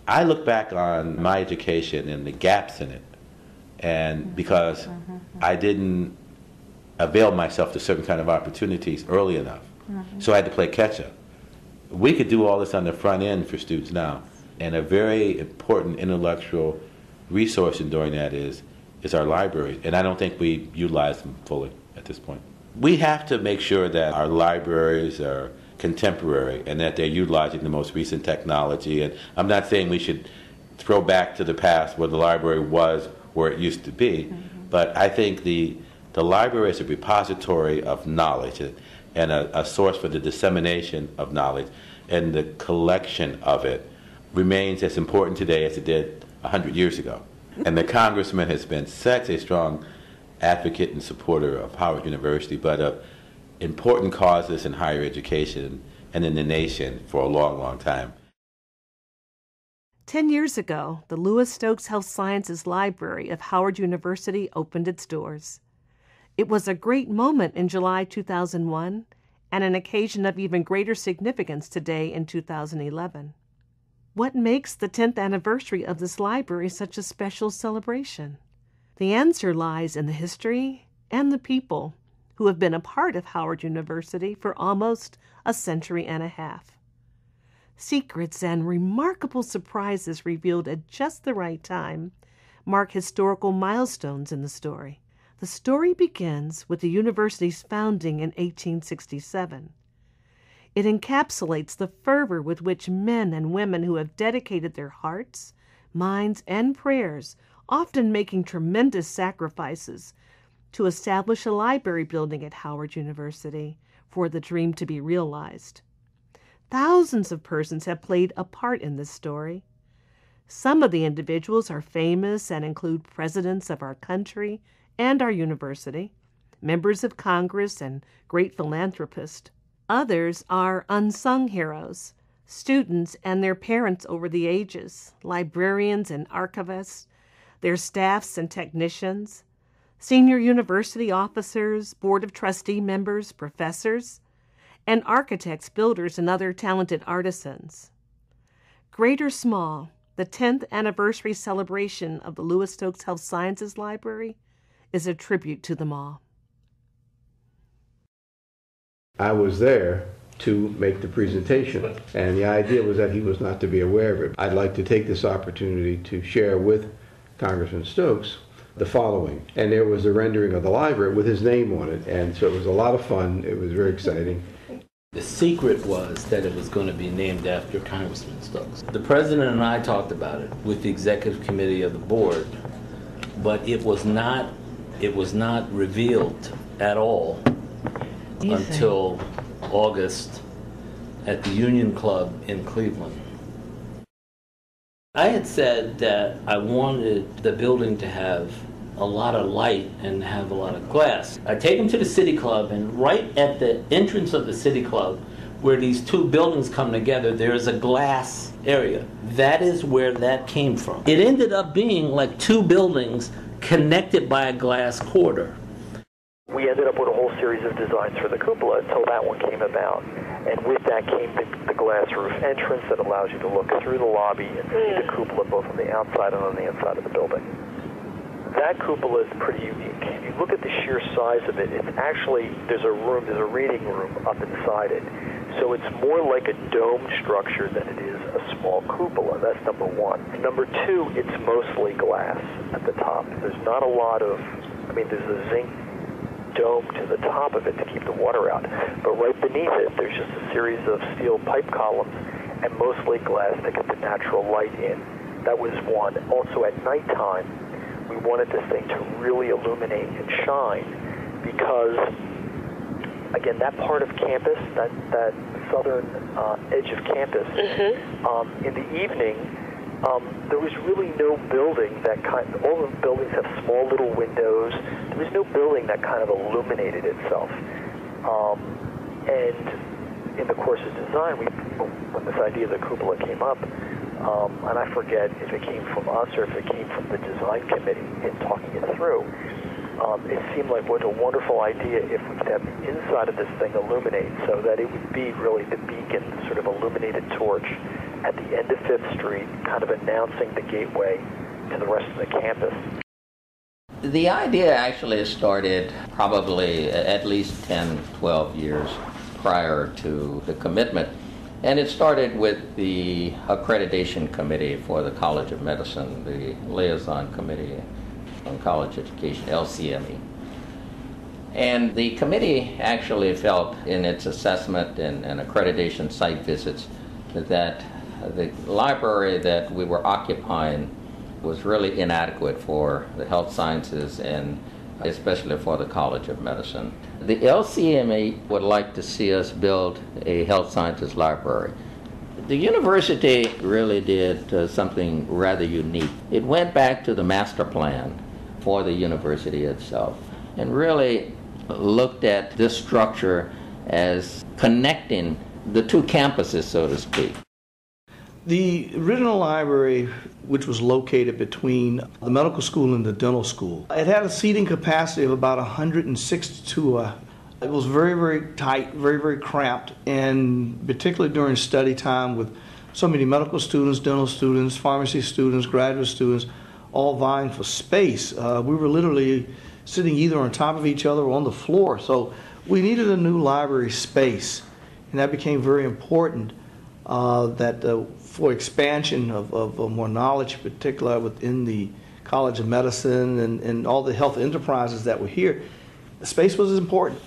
I look back on my education and the gaps in it, and because I didn't avail myself to certain kind of opportunities early enough, so I had to play catch up. We could do all this on the front end for students now, and a very important intellectual resource in doing that is our libraries, and I don't think we utilize them fully at this point. We have to make sure that our libraries are contemporary and that they're utilizing the most recent technology. And I'm not saying we should throw back to the past where the library was where it used to be, but I think the library is a repository of knowledge and a source for the dissemination of knowledge, and the collection of it remains as important today as it did 100 years ago. And the congressman has been such a strong advocate and supporter of Howard University, but of important causes in higher education and in the nation for a long, long time. 10 years ago, the Louis Stokes Health Sciences Library of Howard University opened its doors. It was a great moment in July 2001 and an occasion of even greater significance today in 2011. What makes the 10th anniversary of this library such a special celebration? The answer lies in the history and the people who have been a part of Howard University for almost a century and a half. Secrets and remarkable surprises revealed at just the right time mark historical milestones in the story. The story begins with the university's founding in 1867. It encapsulates the fervor with which men and women who have dedicated their hearts, minds, and prayers, often making tremendous sacrifices, to establish a library building at Howard University for the dream to be realized. Thousands of persons have played a part in this story. Some of the individuals are famous and include presidents of our country and our university, members of Congress, and great philanthropists. Others are unsung heroes, students and their parents over the ages, librarians and archivists, their staffs and technicians, senior university officers, board of trustee members, professors, and architects, builders, and other talented artisans. Great or small, the 10th anniversary celebration of the Louis Stokes Health Sciences Library is a tribute to them all. I was there to make the presentation, and the idea was that he was not to be aware of it. I'd like to take this opportunity to share with Congressman Stokes the following. And there was a rendering of the library with his name on it, and so it was a lot of fun. It was very exciting. The secret was that it was going to be named after Congressman Stokes. The president and I talked about it with the executive committee of the board, but it was not revealed at all until August at the Union Club in Cleveland. I had said that I wanted the building to have a lot of light and have a lot of glass. I take them to the City Club, and right at the entrance of the City Club, where these two buildings come together, there is a glass area. That is where that came from. It ended up being like two buildings connected by a glass corridor. We ended up with a whole series of designs for the cupola until that one came about. And with that came the glass roof entrance that allows you to look through the lobby and see the cupola both on the outside and on the inside of the building. That cupola is pretty unique. If you look at the sheer size of it, it's actually, there's a reading room up inside it. So it's more like a domed structure than it is a small cupola. That's number one. Number two, it's mostly glass at the top. There's not a lot of, there's a zinc dome to the top of it to keep the water out. But right beneath it, there's just a series of steel pipe columns and mostly glass to get the natural light in. That was one. Also at nighttime, we wanted this thing to really illuminate and shine because, again, that part of campus, that southern edge of campus, in the evening, there was really no building all the buildings have small little windows. There was no building that kind of illuminated itself. And in the course of design, when this idea of the cupola came up, and I forget if it came from us or if it came from the design committee in talking it through, it seemed like what a wonderful idea if we could have the inside of this thing illuminate so that it would be really the beacon, sort of illuminated torch at the end of 5th Street, kind of announcing the gateway to the rest of the campus. The idea actually started probably at least 10, 12 years prior to the commitment. And it started with the accreditation committee for the College of Medicine, the liaison committee on college education, LCME. And the committee actually felt in its assessment and accreditation site visits that the library that we were occupying was really inadequate for the health sciences and especially for the College of Medicine. The LCME would like to see us build a health sciences library. The university really did something rather unique. It went back to the master plan for the university itself and really looked at this structure as connecting the two campuses, so to speak. The original library, which was located between the medical school and the dental school, it had a seating capacity of about 162. It was very, very tight, very, very cramped, and particularly during study time with so many medical students, dental students, pharmacy students, graduate students, all vying for space. We were literally sitting either on top of each other or on the floor. So we needed a new library space, and that became very important. For expansion of more knowledge, particularly within the College of Medicine and all the health enterprises that were here, the space was important.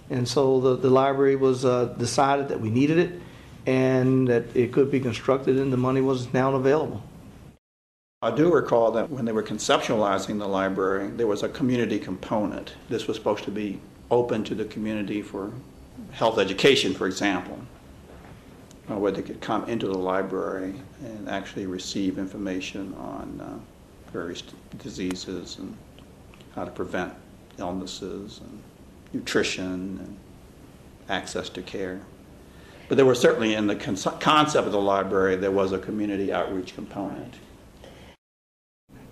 And so the library was decided that we needed it and that it could be constructed, and the money was now available. I do recall that when they were conceptualizing the library, there was a community component. This was supposed to be open to the community for health education, for example, where they could come into the library and actually receive information on various diseases and how to prevent illnesses and nutrition and access to care. But there was certainly, in the concept of the library, there was a community outreach component.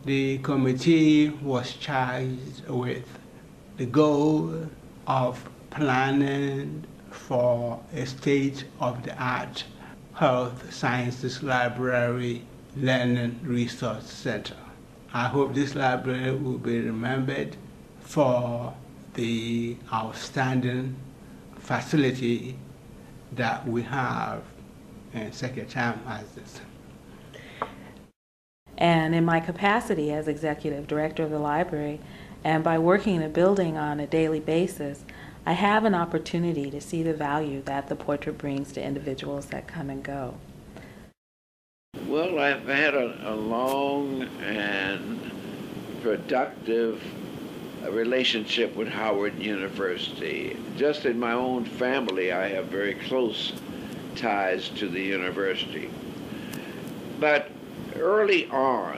The committee was charged with the goal of planning for a state-of-the-art health sciences library learning resource center. I hope this library will be remembered for the outstanding facility that we have in such a time as this. And in my capacity as executive director of the library, and by working in a building on a daily basis, I have an opportunity to see the value that the portrait brings to individuals that come and go. Well, I've had a long and productive relationship with Howard University. Just in my own family, I have very close ties to the university. But early on,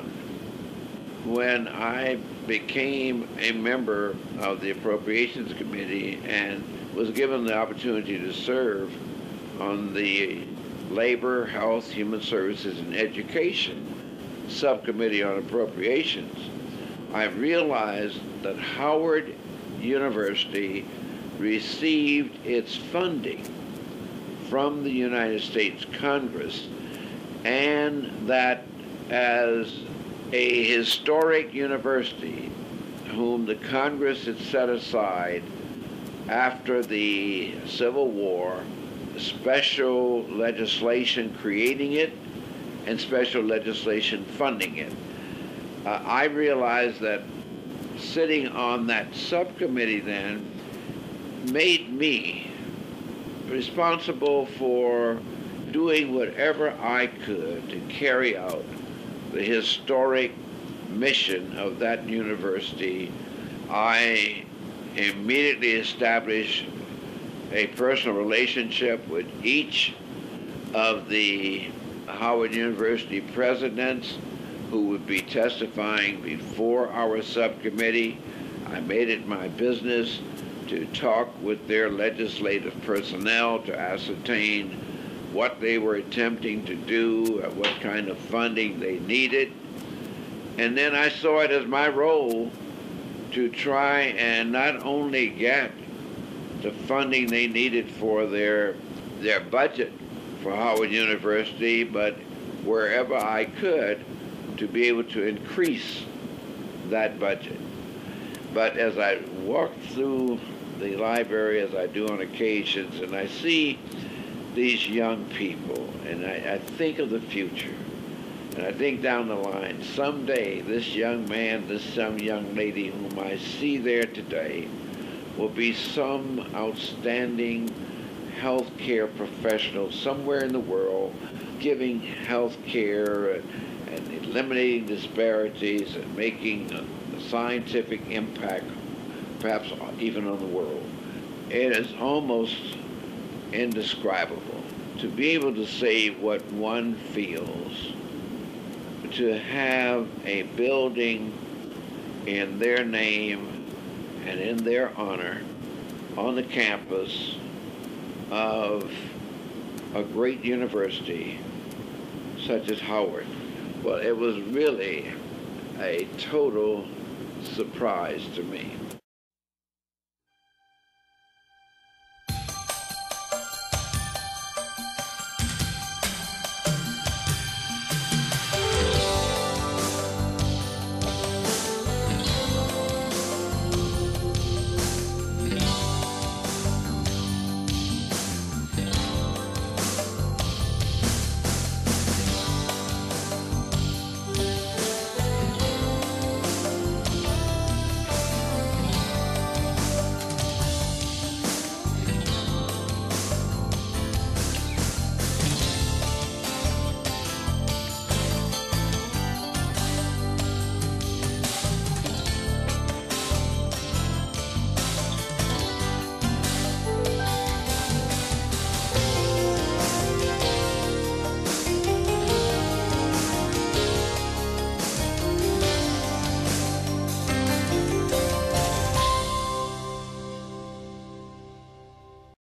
when I became a member of the Appropriations Committee and was given the opportunity to serve on the Labor, Health, Human Services, and Education Subcommittee on Appropriations, I realized that Howard University received its funding from the United States Congress, and that as a historic university whom the Congress had set aside after the Civil War, special legislation creating it and special legislation funding it. I realized that sitting on that subcommittee then made me responsible for doing whatever I could to carry out the historic mission of that university. I immediately established a personal relationship with each of the Howard University presidents who would be testifying before our subcommittee. I made it my business to talk with their legislative personnel to ascertain what they were attempting to do, what kind of funding they needed. And then I saw it as my role to try and not only get the funding they needed for their budget for Howard University, but wherever I could to be able to increase that budget. But as I walk through the library, as I do on occasions, and I see these young people, and I think of the future, and I think down the line, someday this young man, this some young lady whom I see there today will be some outstanding healthcare professional somewhere in the world, giving healthcare and eliminating disparities and making a scientific impact, perhaps even on the world. It is almost indescribable to be able to say what one feels, to have a building in their name and in their honor on the campus of a great university such as Howard. Well, it was really a total surprise to me.